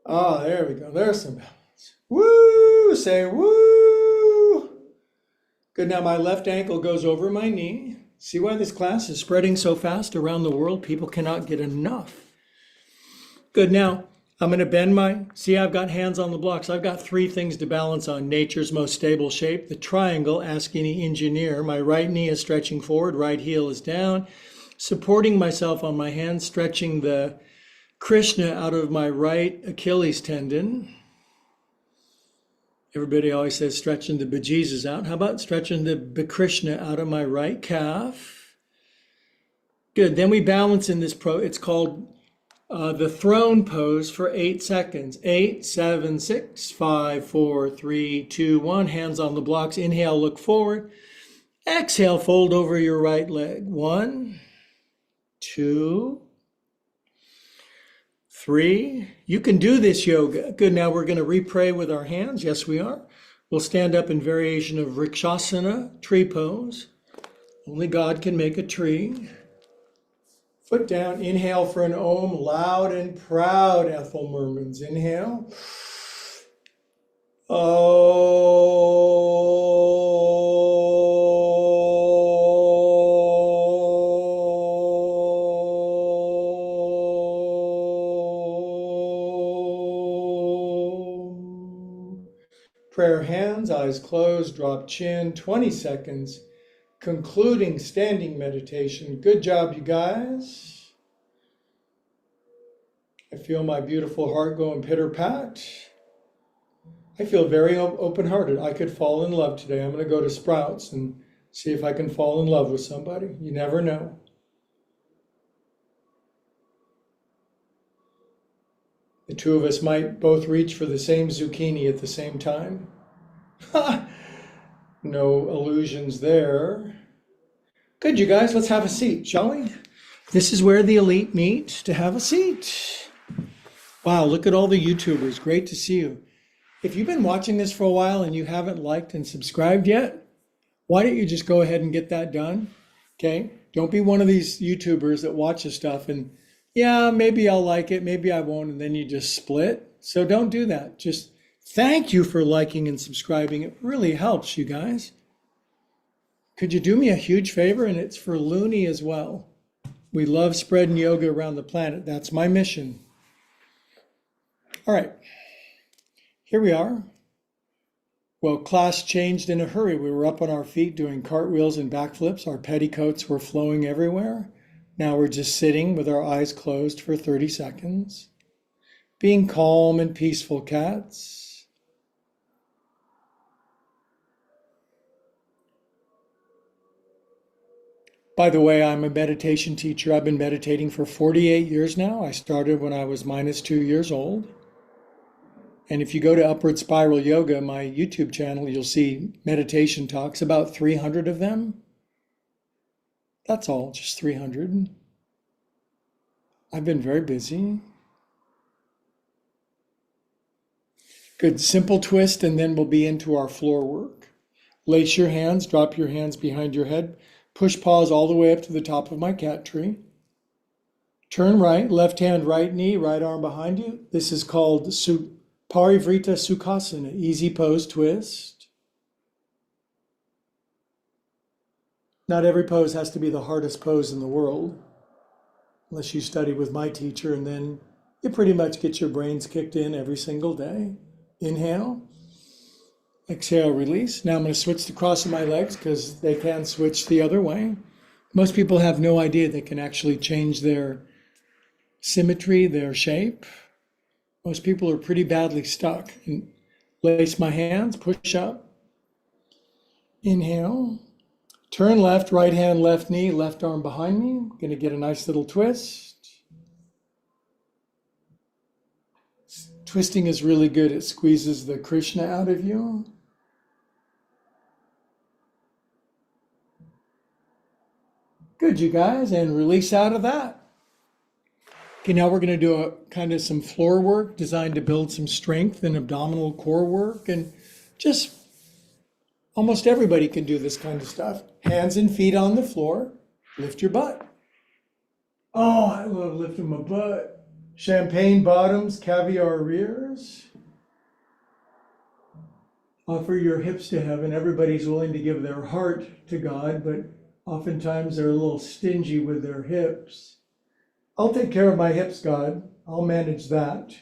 Speaker 1: Ah, there we go. There's some balance. Woo! Say woo! Good. Now my left ankle goes over my knee. See why this class is spreading so fast around the world? People cannot get enough. Good. Now I'm going to bend see, I've got hands on the blocks. I've got 3 things to balance on. Nature's most stable shape, the triangle, ask any engineer. My right knee is stretching forward, right heel is down. Supporting myself on my hands, stretching the Krishna out of my right Achilles tendon. Everybody always says stretching the bejesus out. How about stretching the Krishna out of my right calf? Good. Then we balance in this it's called the throne pose for 8 seconds. 8, 7, 6, 5, 4, 3, 2, 1. Hands on the blocks. Inhale, look forward. Exhale, fold over your right leg. 1, 2, 3. You can do this yoga. Good. Now we're going to re-pray with our hands. Yes, we are. We'll stand up in variation of Vrikshasana, tree pose. Only God can make a tree. Foot down. Inhale for an Om. Loud and proud, Ethel Mermans. Inhale. Prayer hands, eyes closed, drop chin, 20 seconds. Concluding standing meditation. Good job, you guys. I feel my beautiful heart going pitter-pat. I feel very open-hearted. I could fall in love today. I'm going to go to Sprouts and see if I can fall in love with somebody. You never know. The two of us might both reach for the same zucchini at the same time. No illusions there. Good, you guys, let's have a seat, shall we? This is where the elite meet to have a seat. Wow, look at all the YouTubers. Great to see you. If you've been watching this for a while and you haven't liked and subscribed yet, why don't you just go ahead and get that done? Okay? Don't be one of these YouTubers that watch this stuff and, yeah, maybe I'll like it, maybe I won't, and then you just split. So don't do that. Just thank you for liking and subscribing. It really helps, you guys. Could you do me a huge favor? And it's for Looney as well. We love spreading yoga around the planet. That's my mission. All right. Here we are. Well, class changed in a hurry. We were up on our feet doing cartwheels and backflips. Our petticoats were flowing everywhere. Now we're just sitting with our eyes closed for 30 seconds, being calm and peaceful cats. By the way, I'm a meditation teacher. I've been meditating for 48 years now. I started when I was -2 years old. And if you go to Upward Spiral Yoga, my YouTube channel, you'll see meditation talks, about 300 of them. That's all, just 300. I've been very busy. Good, simple twist, and then we'll be into our floor work. Lace your hands, drop your hands behind your head. Push paws all the way up to the top of my cat tree. Turn right, left hand, right knee, right arm behind you. This is called Parivrita Sukhasana, easy pose twist. Not every pose has to be the hardest pose in the world, unless you study with my teacher, and then you pretty much get your brains kicked in every single day. Inhale, exhale, release. Now I'm going to switch the cross of my legs because they can switch the other way. Most people have no idea they can actually change their symmetry, their shape. Most people are pretty badly stuck. And lace my hands, push up. Inhale. Turn left, right hand, left knee, left arm behind me. I'm going to get a nice little twist. Twisting is really good. It squeezes the Krishna out of you. Good, you guys, and release out of that. Okay, now we're going to do a kind of some floor work designed to build some strength and abdominal core work. And just almost everybody can do this kind of stuff. Hands and feet on the floor. Lift your butt. Oh, I love lifting my butt. Champagne bottoms, caviar rears. Offer your hips to heaven. Everybody's willing to give their heart to God, but oftentimes they're a little stingy with their hips. I'll take care of my hips, God. I'll manage that.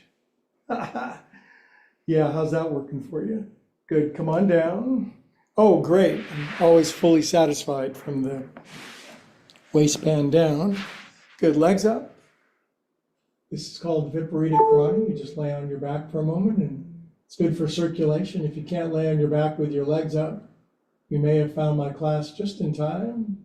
Speaker 1: Yeah, how's that working for you? Good, come on down. Oh, great. I'm always fully satisfied from the waistband down. Good, legs up. This is called Viparita Karate. You just lay on your back for a moment, and it's good for circulation. If you can't lay on your back with your legs up, you may have found my class just in time.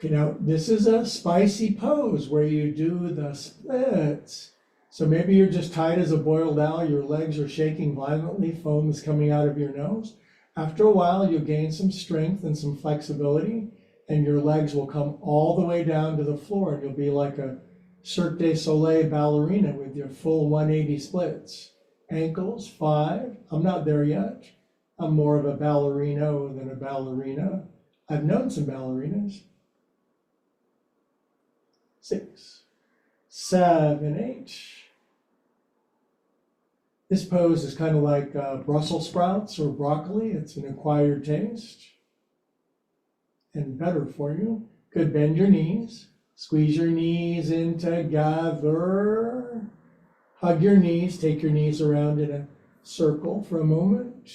Speaker 1: Okay, now this is a spicy pose where you do the splits. So maybe you're just tight as a boiled owl, your legs are shaking violently, foam is coming out of your nose. After a while, you'll gain some strength and some flexibility, and your legs will come all the way down to the floor, and you'll be like a Cirque du Soleil ballerina with your full 180 splits. Ankles, 5. I'm not there yet. I'm more of a ballerino than a ballerina. I've known some ballerinas. 6, 7, 8. This pose is kind of like Brussels sprouts or broccoli. It's an acquired taste and better for you. Good, bend your knees. Squeeze your knees in together. Hug your knees. Take your knees around in a circle for a moment.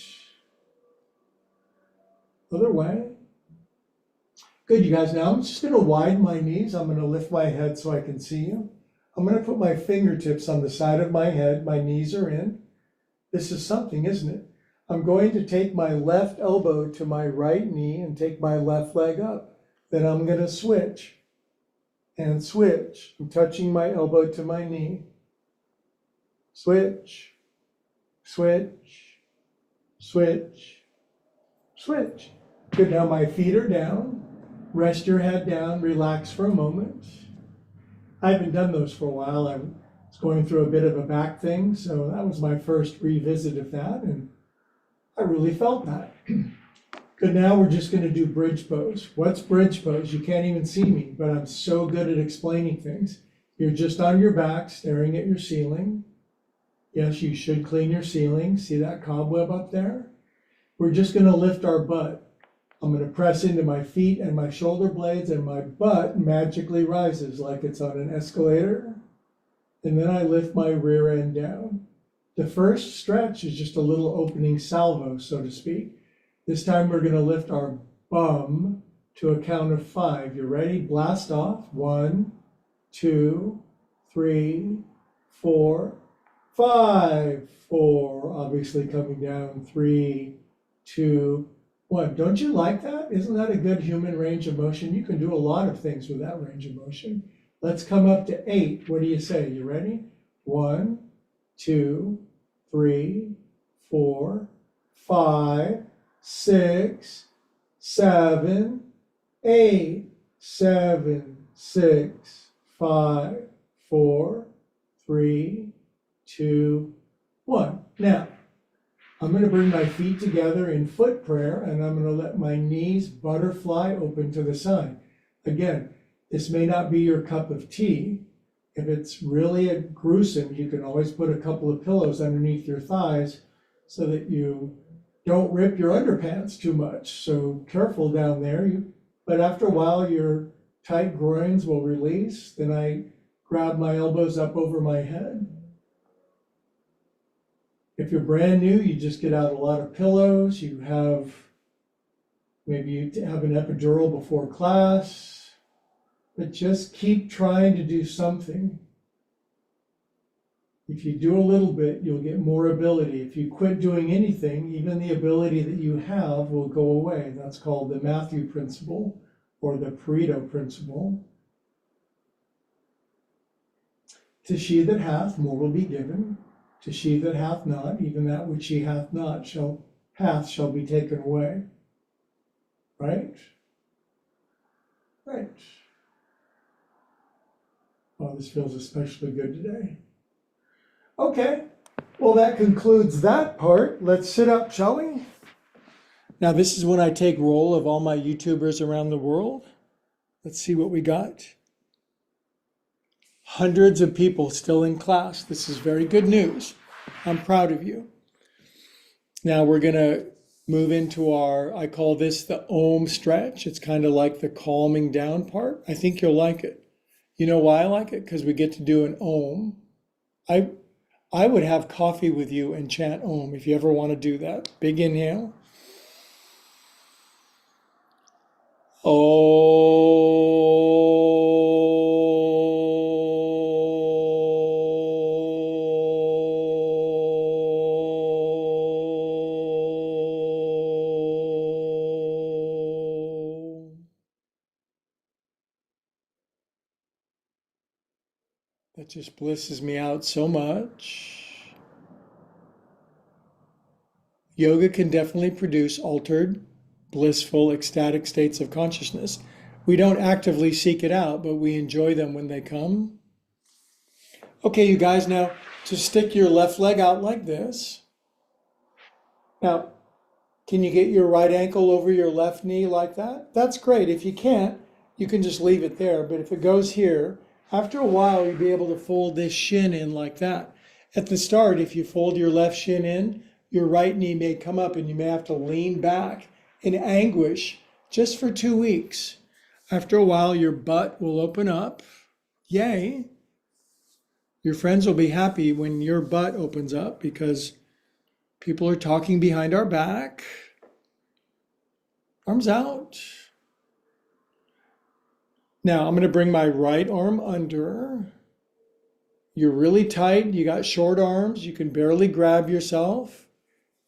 Speaker 1: Other way. Good, you guys. Now I'm just going to widen my knees. I'm going to lift my head so I can see you. I'm going to put my fingertips on the side of my head. My knees are in. This is something, isn't it? I'm going to take my left elbow to my right knee and take my left leg up. Then I'm going to switch and switch. I'm touching my elbow to my knee. Switch, switch, switch, switch. Good, now my feet are down. Rest your head down, relax for a moment. I haven't done those for a while. I was going through a bit of a back thing, so that was my first revisit of that, and I really felt that. Good, now we're just going to do bridge pose. What's bridge pose? You can't even see me, but I'm so good at explaining things. You're just on your back, staring at your ceiling. Yes, you should clean your ceiling. See that cobweb up there? We're just going to lift our butt. I'm going to press into my feet and my shoulder blades, and my butt magically rises like it's on an escalator. And then I lift my rear end down. The first stretch is just a little opening salvo, so to speak. This time we're going to lift our bum to a count of 5. You ready? Blast off. 1, 2, 3, 4, 5. 4, obviously coming down. 3, 2, 1. Don't you like that? Isn't that a good human range of motion? You can do a lot of things with that range of motion. Let's come up to 8. What do you say? You ready? 1, 2, 3, 4, 5, 6, 7, 8. 7, 6, 5, 4, 3, 2, 1. Now, I'm going to bring my feet together in foot prayer, and I'm going to let my knees butterfly open to the side. Again, this may not be your cup of tea. If it's really gruesome, you can always put a couple of pillows underneath your thighs so that you don't rip your underpants too much. So careful down there. But after a while, your tight groins will release. Then I grab my elbows up over my head. If you're brand new, you just get out a lot of pillows. Maybe you have an epidural before class, but just keep trying to do something. If you do a little bit, you'll get more ability. If you quit doing anything, even the ability that you have will go away. That's called the Matthew principle or the Pareto principle. To she that hath, more will be given. To she that hath not, even that which she hath not shall be taken away. Right? Right. Oh, this feels especially good today. Okay, well, that concludes that part. Let's sit up, shall we? Now, this is when I take roll of all my YouTubers around the world. Let's see what we got. Hundreds of people still in class. This is very good news. I'm proud of you. Now we're going to move into I call this the Om stretch. It's kind of like the calming down part. I think you'll like it. You know why I like it? Because we get to do an Om. I would have coffee with you and chant Om if you ever want to do that. Big inhale. That just blisses me out so much. Yoga can definitely produce altered, blissful, ecstatic states of consciousness. We don't actively seek it out, but we enjoy them when they come. Okay, you guys, now just stick your left leg out like this. Now, can you get your right ankle over your left knee like that? That's great. If you can't, you can just leave it there. But if it goes here, after a while, you'll be able to fold this shin in like that. At the start, if you fold your left shin in, your right knee may come up and you may have to lean back in anguish just for 2 weeks. After a while, your butt will open up. Yay. Your friends will be happy when your butt opens up because people are talking behind our back. Arms out. Now I'm going to bring my right arm under. You're really tight. You got short arms. You can barely grab yourself.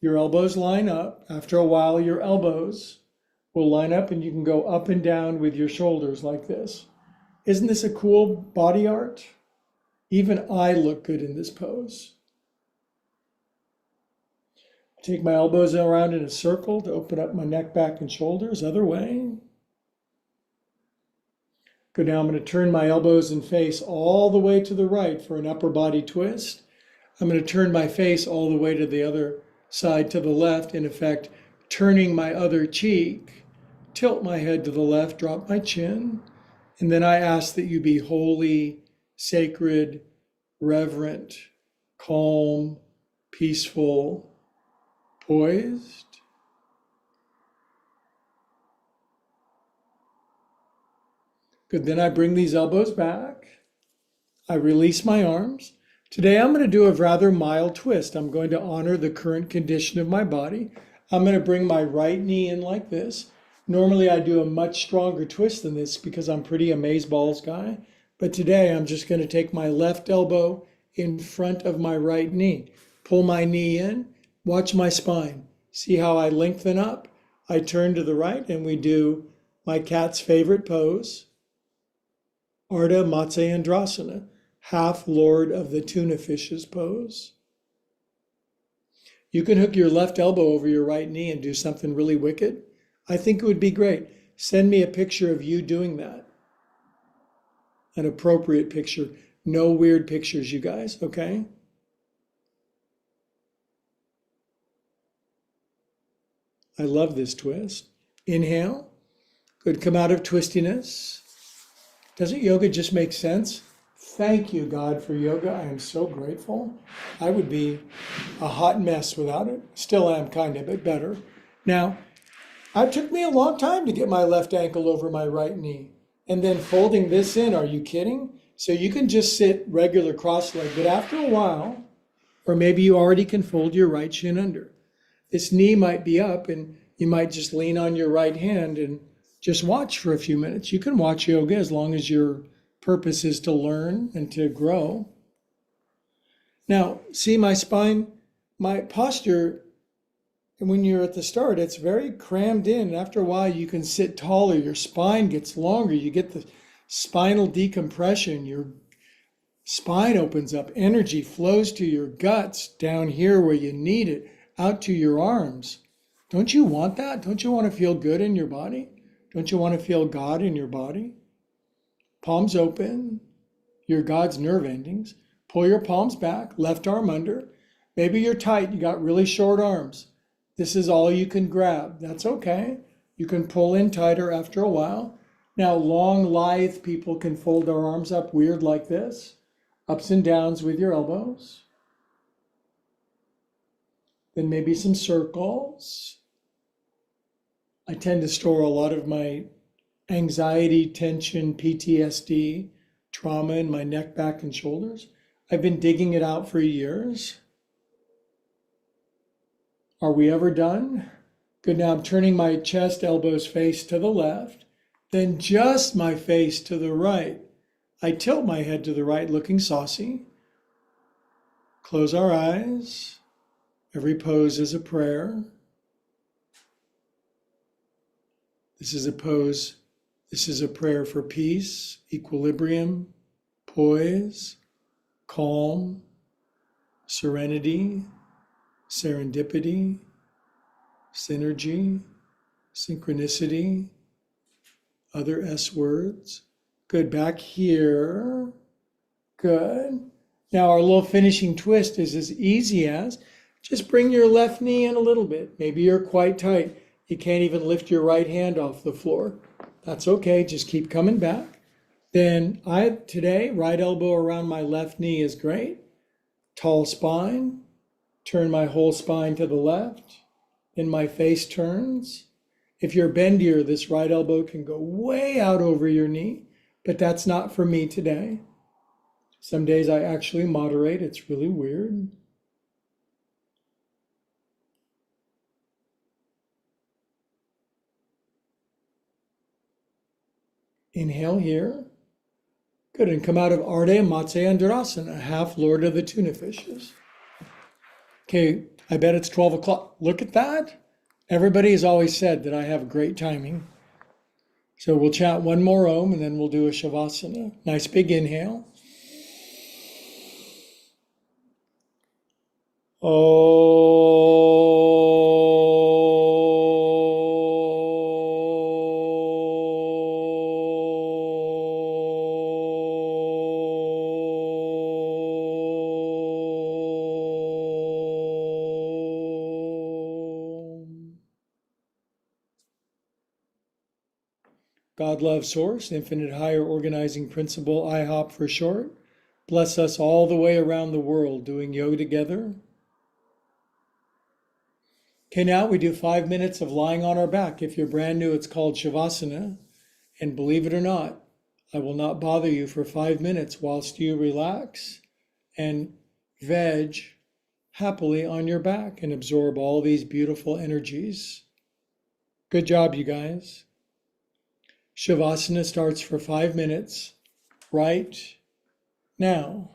Speaker 1: Your elbows line up. After a while, your elbows will line up and you can go up and down with your shoulders like this. Isn't this a cool body art? Even I look good in this pose. Take my elbows around in a circle to open up my neck, back, and shoulders. Other way. Good, now I'm going to turn my elbows and face all the way to the right for an upper body twist. I'm going to turn my face all the way to the other side to the left, in effect, turning my other cheek, tilt my head to the left, drop my chin, and then I ask that you be holy, sacred, reverent, calm, peaceful, poised. Good, then I bring these elbows back. I release my arms. Today I'm going to do a rather mild twist. I'm going to honor the current condition of my body. I'm going to bring my right knee in like this. Normally I do a much stronger twist than this because I'm pretty amazeballs guy. But today I'm just going to take my left elbow in front of my right knee. Pull my knee in. Watch my spine. See how I lengthen up? I turn to the right and we do my cat's favorite pose. Ardha Matsyendrasana. Half Lord of the Tuna Fishes pose. You can hook your left elbow over your right knee and do something really wicked. I think it would be great. Send me a picture of you doing that. An appropriate picture. No weird pictures, you guys, okay? I love this twist. Inhale. Good, come out of twistiness. Doesn't yoga just make sense? Thank you, God, for yoga. I am so grateful. I would be a hot mess without it. Still am kind of, but better. Now, it took me a long time to get my left ankle over my right knee. And then folding this in, are you kidding? So you can just sit regular cross-legged, but after a while, or maybe you already can fold your right shin under. This knee might be up and you might just lean on your right hand and just watch for a few minutes. You can watch yoga as long as your purpose is to learn and to grow. Now, see my spine, my posture, and when you're at the start, it's very crammed in. After a while, you can sit taller, your spine gets longer, you get the spinal decompression, your spine opens up, energy flows to your guts down here where you need it, out to your arms. Don't you want that? Don't you want to feel good in your body? Don't you want to feel God in your body? Palms open, your God's nerve endings. Pull your palms back, left arm under. Maybe you're tight, you got really short arms. This is all you can grab. That's okay. You can pull in tighter after a while. Now, long, lithe people can fold their arms up weird like this. Ups and downs with your elbows. Then maybe some circles. I tend to store a lot of my anxiety, tension, PTSD, trauma in my neck, back, and shoulders. I've been digging it out for years. Are we ever done? Good. Now I'm turning my chest, elbows, face to the left, then just my face to the right. I tilt my head to the right, looking saucy. Close our eyes. Every pose is a prayer. This is a pose. This is a prayer for peace, equilibrium, poise, calm, serenity, serendipity, synergy, synchronicity, other S words. Good. Back here. Good. Now our little finishing twist is as easy as just bring your left knee in a little bit. Maybe you're quite tight. You can't even lift your right hand off the floor. That's okay. Just keep coming back. Then today, right elbow around my left knee is great. Tall spine. Turn my whole spine to the left. Then my face turns. If you're bendier, this right elbow can go way out over your knee, but that's not for me today. Some days I actually moderate. It's really weird. Inhale here. Good. And come out of Ardha Matsya Andarasana, half Lord of the Tuna Fishes. Okay, I bet it's 12 o'clock. Look at that. Everybody has always said that I have great timing. So we'll chat one more Om and then we'll do a Shavasana. Nice big inhale. God, love, source, infinite higher organizing principle, IHOP for short. Bless us all the way around the world doing yoga together. Okay, now we do 5 minutes of lying on our back. If you're brand new, it's called Shavasana. And believe it or not, I will not bother you for 5 minutes whilst you relax and veg happily on your back and absorb all these beautiful energies. Good job, you guys. Shavasana starts for 5 minutes right now.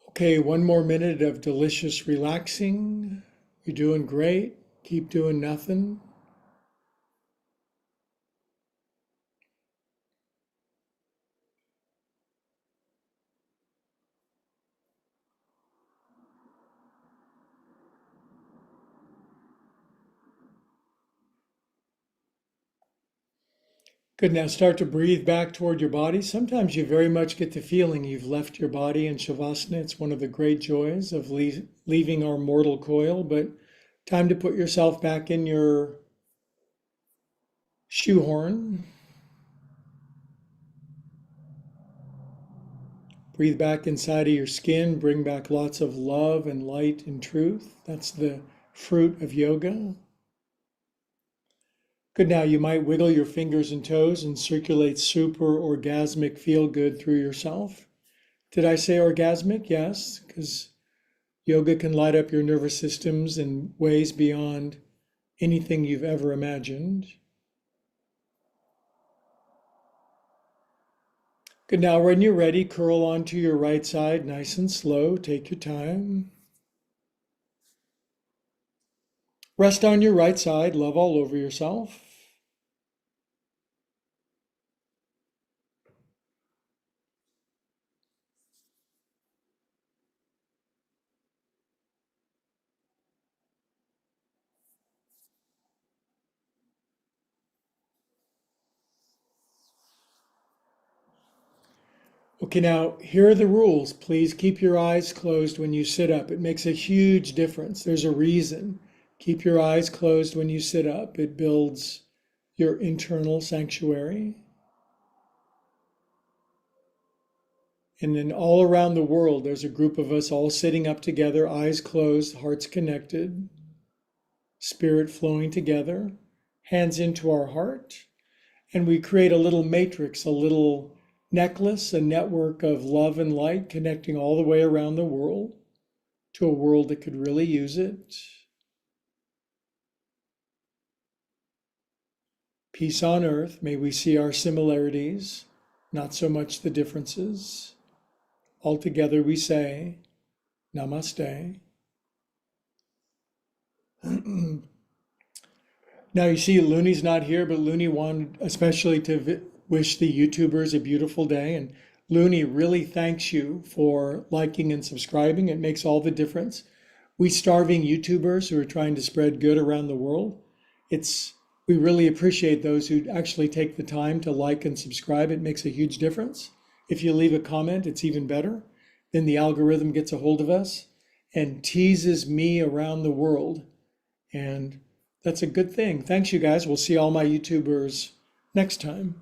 Speaker 1: Okay, one more minute of delicious relaxing. You're doing great. Keep doing nothing. Good. Now start to breathe back toward your body. Sometimes you very much get the feeling you've left your body in Shavasana. It's one of the great joys of leaving our mortal coil, but time to put yourself back in your shoehorn. Breathe back inside of your skin. Bring back lots of love and light and truth. That's the fruit of yoga. Good. Now you might wiggle your fingers and toes and circulate super orgasmic feel good through yourself. Did I say orgasmic? Yes, because yoga can light up your nervous systems in ways beyond anything you've ever imagined. Good. Now, when you're ready, curl onto your right side nice and slow. Take your time. Rest on your right side. Love all over yourself. Okay, now here are the rules. Please keep your eyes closed when you sit up. It makes a huge difference. There's a reason. Keep your eyes closed when you sit up. It builds your internal sanctuary. And then all around the world, there's a group of us all sitting up together, eyes closed, hearts connected, spirit flowing together, hands into our heart. And we create a little matrix, a little necklace, a network of love and light connecting all the way around the world to a world that could really use it. Peace on earth. May we see our similarities, not so much the differences. Altogether we say, Namaste. Now you see Looney's not here, but Looney wanted especially to wish the YouTubers a beautiful day. And Looney really thanks you for liking and subscribing. It makes all the difference. We starving YouTubers who are trying to spread good around the world, we really appreciate those who actually take the time to like and subscribe. It makes a huge difference. If you leave a comment, it's even better. Then the algorithm gets a hold of us and teases me around the world. And that's a good thing. Thanks, you guys. We'll see all my YouTubers next time.